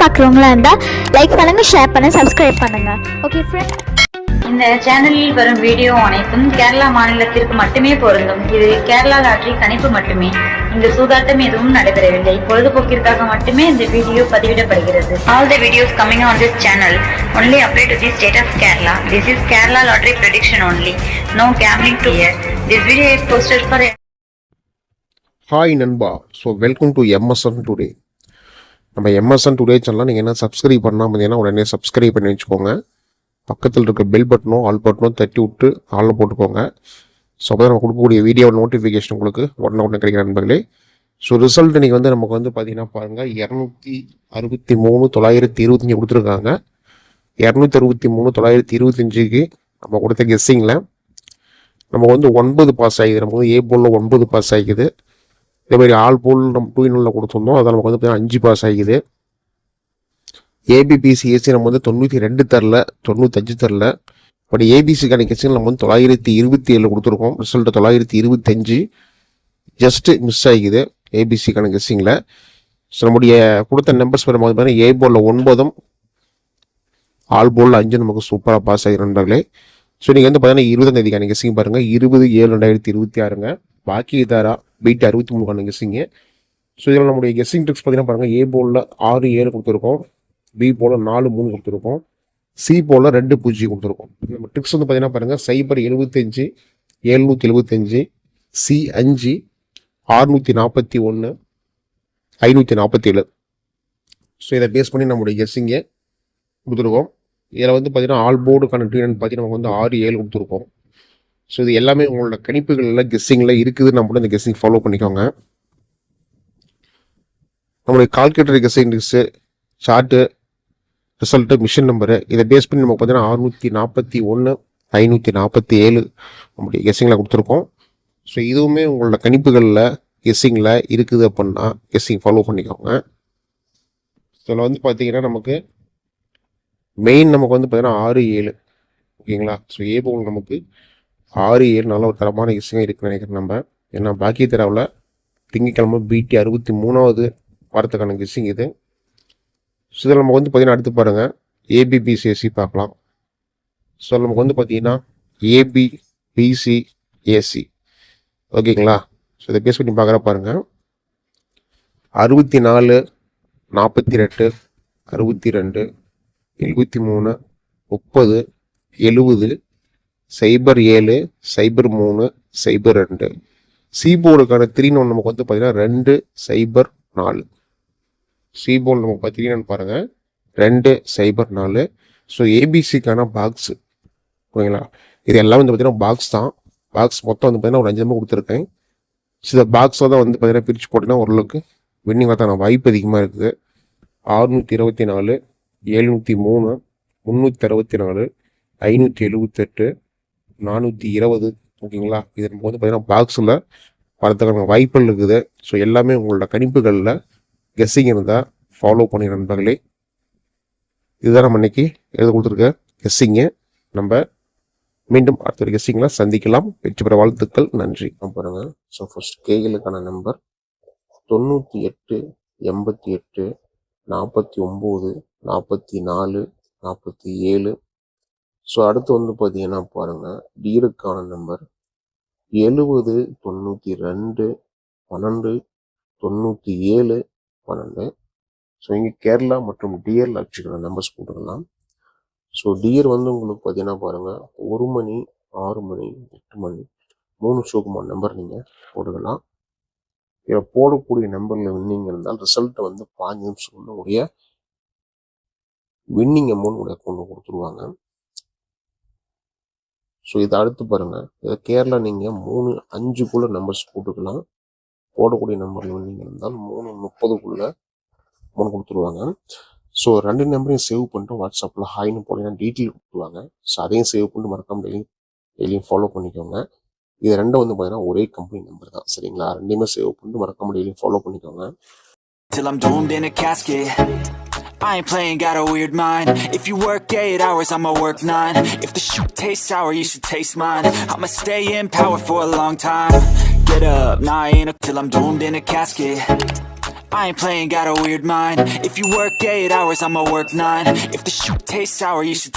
பார்க்குறவங்களா இருந்தால் லைக் பண்ணுங்கள், ஷேர் பண்ணுங்கள், சப்ஸ்கிரைப் பண்ணுங்கள். ஓகே ஃப்ரெண்ட், இந்த சேனலில் வரும் வீடியோ அனைத்தும் கேரளா மாநிலத்திற்கு மட்டுமே பொருந்தும். இது கேரளா லாட்டரி கணிப்பு மட்டுமே. இங்கு சூதாட்டம் எதுவும் நடைபெறவில்லை. பொழுதுபோக்கிற்காக மட்டுமே இந்த video பதிவிடப்படுகிறது. All the videos coming on this channel only apply to the state of Kerala. This is Kerala lottery prediction only. No gambling to here. This video is posted for hi நண்பா. So welcome to MSN today. நம்ம MSN today சேனலில் நீங்கள் என்ன subscribe பண்ணால் பார்த்தீங்கன்னா உடனே subscribe பண்ணி வச்சுக்கோங்க. பக்கத்தில் இருக்க பெல் பட்டனோ ஆல் பட்டனோ தட்டி விட்டு ஆளில் போட்டுக்கோங்க. ஸோ அப்போ தான் நம்ம கொடுக்கக்கூடிய வீடியோ நோட்டிஃபிகேஷன் உங்களுக்கு உடனே கிடைக்கிற நண்பர்களே. ஸோ ரிசல்ட் இன்றைக்கி வந்து நமக்கு வந்து பார்த்தீங்கன்னா பாருங்கள் 263,925 கொடுத்துருக்காங்க. 263,925க்கு நம்ம கொடுத்த கெஸ்ஸிங்கில் நமக்கு வந்து 9 பாஸ் ஆகிது. நமக்கு வந்து ஏ போலில் 9 பாஸ் ஆகிக்குது. இதேமாதிரி ஆல் போல் நம்ம 2-in-1 கொடுத்துருந்தோம். அதில் நமக்கு வந்து பார்த்தீங்கன்னா 5 பாஸ் ஆகிக்குது. ஏபிபிசிஎஸ்சி நம்ம வந்து 92 தரல, 95 தரல. பட் ஏபிசிக்கான கெஸ்ஸிங் நம்ம வந்து 927 கொடுத்துருக்கோம். ரிசல்ட்டு 925 ஜஸ்ட்டு மிஸ் ஆகிக்குது ஏபிசிக்கான கெஸ்ஸிங்கில். ஸோ நம்முடைய கொடுத்த நம்பர்ஸ் நம்ம வந்து பார்த்தீங்கன்னா ஏ போலில் 9, ஆல் போலில் 5 நமக்கு சூப்பராக பாஸ் ஆகிற நண்பர்களே. ஸோ நீங்கள் வந்து பார்த்தீங்கன்னா 20ஆம் தேதிக்கான கெஸ்ஸிங் பாருங்கள், 20/7/2026. பாக்கி தாரா பீட் 63 கெஸ்ஸிங்கு. ஸோ இதில் நம்முடைய கெஸ்ஸிங் ட்ரிக்ஸ் பார்த்தீங்கன்னா பாருங்கள், ஏ போலில் 6-7 கொடுத்துருக்கோம், பி போலில் 4-3 கொடுத்துருக்கோம், சி போலில் 2-0 கொடுத்துருக்கோம். நம்ம ட்ரிக்ஸ் வந்து பார்த்தீங்கன்னா பாருங்கள், 075, 775, சி 5, 641, 547. ஸோ இதை பேஸ் பண்ணி நம்முடைய கெஸ்ஸிங்கை கொடுத்துருக்கோம். இதில் வந்து பார்த்தீங்கன்னா ஆல் போர்டுக்கான ட்ரீட்மெண்ட் பார்த்தீங்கன்னா நமக்கு வந்து 6-7 கொடுத்துருக்கோம். ஸோ இது எல்லாமே உங்களோட கணிப்புகளில் கெஸ்ஸிங்கில் இருக்குதுன்னு நம்ம இந்த கெஸ்ஸிங் ஃபாலோ பண்ணிக்கோங்க. நம்மளுடைய calculator guessing tricks, chart, result, machine number இதை பேஸ் பண்ணி நமக்கு பார்த்தீங்கன்னா 641, 547 நம்முடைய கெஸ்ஸிங்கில் கொடுத்துருக்கோம். ஸோ இதுவுமே உங்களோட கணிப்புகளில் கெஸ்ஸிங்கில் இருக்குது அப்படின்னா கெஸ்ஸிங் ஃபாலோ பண்ணிக்கோங்க. இதில் வந்து பார்த்தீங்கன்னா நமக்கு மெயின் நமக்கு வந்து பார்த்தீங்கன்னா 6-7 ஓகேங்களா. ஸோ ஏ போல் நமக்கு 6-7 நல்ல ஒரு தரமான கெஸ்ஸிங்காக இருக்குன்னு நினைக்கிறேன் நம்ம. ஏன்னா பாக்கி தராவில் திங்கக்கிழமை பிடி 63வது வாரத்துக்கான கெஸ்ஸிங் இது. ஸோ இதில் நமக்கு வந்து பார்த்தீங்கன்னா அடுத்து பாருங்கள், ஏபிபிசிஎஸ்சி பார்க்கலாம். ஸோ நமக்கு வந்து பார்த்தீங்கன்னா ஏபிபிசிஏசி ஓகேங்களா. ஸோ இதை பேஸ் பண்ணி பார்க்குற பாருங்கள், 64, 42, 62, 73, 30, 70, 07, 03, 02. சி போர்டுக்கான 3-1 நமக்கு வந்து பார்த்தீங்கன்னா 2-0-4. சி போர்டு நமக்கு பார்த்தீங்கன்னு பாருங்கள் 2-0-4. ஸோ ஏபிசிக்கான பாக்ஸ் ஓகேங்களா. இது எல்லாமே வந்து பார்த்தீங்கன்னா பாக்ஸ் தான். பாக்ஸ் மொத்தம் வந்து பார்த்தீங்கன்னா ஒரு 5 நம்பர் கொடுத்துருக்கேன். ஸோ இந்த பாக்ஸை தான் வந்து பார்த்தீங்கன்னா பிரித்து போட்டிங்கன்னா ஓரளவுக்கு வின்னிங் வரத்தான வாய்ப்பு அதிகமாக இருக்குது. 624, 703, 364, 578, 420 ஓகேங்களா. இது நமக்கு வந்து பார்த்தீங்கன்னா பாக்ஸில் வரதுக்கான வாய்ப்புகள் இருக்குது. ஸோ எல்லாமே உங்களோட கணிப்புகளில் கெஸ்ஸிங் இருந்தால் ஃபாலோ பண்ணி நண்பர்களே. இதுதான் நம்ம இன்னைக்கு எழுத கொடுத்துருக்க கெஸ்ஸிங்கு. நம்ம மீண்டும் அடுத்த ஒரு கெஸ்ஸிங்கில் சந்திக்கலாம். வெற்றி பெற வாழ்த்துக்கள், நன்றி. பாருங்கள், ஸோ ஃபர்ஸ்ட் கேகளுக்கான நம்பர் 98, 88, 49, 44, 47. ஸோ அடுத்து வந்து பார்த்தீங்கன்னா பாருங்கள், டியருக்கான நம்பர் 70, 92, 12, 97, 12. ஸோ இங்கே கேரளா மற்றும் டியர் லாட்சிக்கான நம்பர்ஸ் போட்டுக்கலாம். ஸோ டியர் வந்து உங்களுக்கு பார்த்தீங்கன்னா பாருங்கள், 1 மணி, 6 மணி, 8 மணி 3 ஷோக்குமான நம்பர் நீங்கள் போட்டுக்கலாம். இதில் போடக்கூடிய நம்பரில் வின்னிங் இருந்தால் ரிசல்ட்டை வந்து 5 நிமிஷம் உடைய வின்னிங் அமௌண்ட் உடைய அக்கௌண்ட் கொடுத்துருவாங்க. ஸோ இதை அடுத்து பாருங்கள், இதை கேரளா நீங்கள் 3-5 நம்பர்ஸ் போட்டுக்கலாம். போடக்கூடிய நம்பரில் வின்னிங் இருந்தால் 3:30 அமௌண்ட் கொடுத்துருவாங்க. ஸோ 2 நம்பரையும் சேவ் பண்ணிட்டு வாட்ஸ்அப்பில் ஹாய்னு போனீங்கன்னா டீட்டெயில் கொடுத்துருவாங்க. ஸோ அதையும் சேவ் பண்ணிட்டு மறக்காம டெய்லியும் ஃபாலோ பண்ணிக்கோங்க. இது ரெண்டும் வந்து பார்த்தீங்கன்னா ஒரே கம்பெனி நம்பர் தான், சரிங்களா. ரெண்டையுமே சேவ் பண்ணிட்டு மறக்காம டெய்லியும் ஃபாலோ பண்ணிக்கோங்க. Till I'm doomed in a casket, I ain't playing, got a weird mind. If you work 8 hours, I'ma work 9. If the shit tastes sour, you should taste mine. I'ma stay in power for a long time. Get up, nah I ain't till I'm doomed in a casket. I ain't playing, got a weird mind. If you work 8 hours, I'ma work 9. If the shit tastes sour, you should